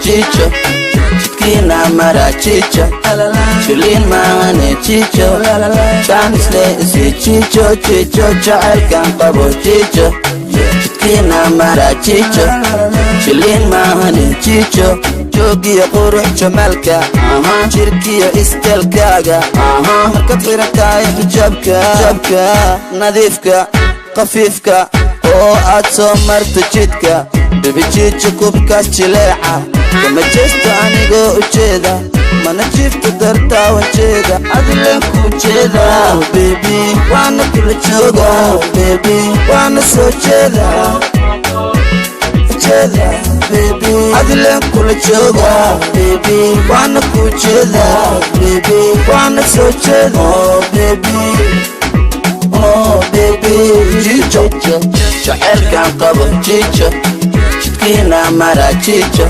chicho jidkiina mara chicho shilin maahane chicho jaanisle isi chicho chicho jacaylkan qabo chicho jidkiina mara chicho shilin maahane chicho joogiyo qurux jamalka jirkiyo istelkaaga markad xirantahay xijaabka nadiifka qafiifka oo aad soo marto jidka bibijiija kubkaas jileeca kama jeesto anigoo ujeeda mana jiifta dartaawan jeeda adileen ku jeeda bebi waana kula jooga bebi waana soo jeeda baby adileen kula jooga baby waana ku jeeda baby waana soo jeeda baby chicho jacaylkan qabo chicho jidkiina mara chicho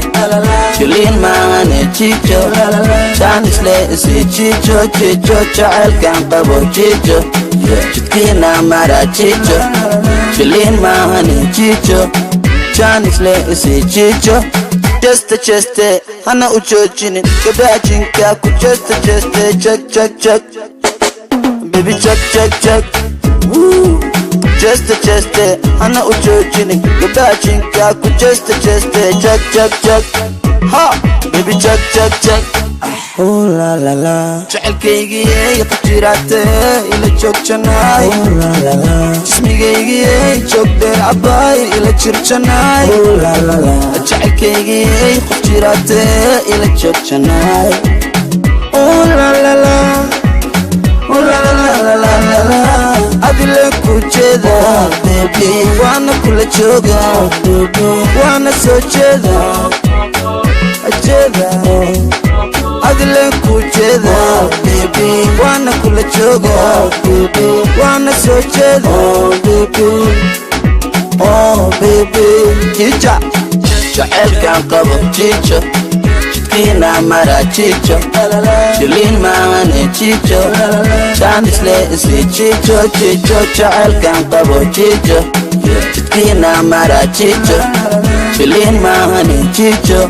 shilin maahane chicho jaanisle isi chicho chicho jacaylkan qabo chicho jidkiina mara chicho shilin maahane chicho jaanisle isi chicho cheste hana u joojinin gabaajinka ku cheste check baby check cheste hana u joojinin gabaajinka ku cheste check ha baby check oh la la la jacaylkaygii ku jiraate ila joogjanay oh la la la jismigaygii joogdee cabaay ila jirjanay oh la la la jacaylkaygii ku jiraate ila joogjanay oh la la la oh la la la adileen ku jeeda baby waana kula jooga baby waana soo jeeda adileen ku jeeda baby waana kula jooga baby waana soo jeeda baby chicha jacaylkan qabo chicho jidkiina mara chicho shilin maahane chicho jaanisle isi chicho jacaylkan qabo chicho jidkiina mara chicho shilin maahane chicho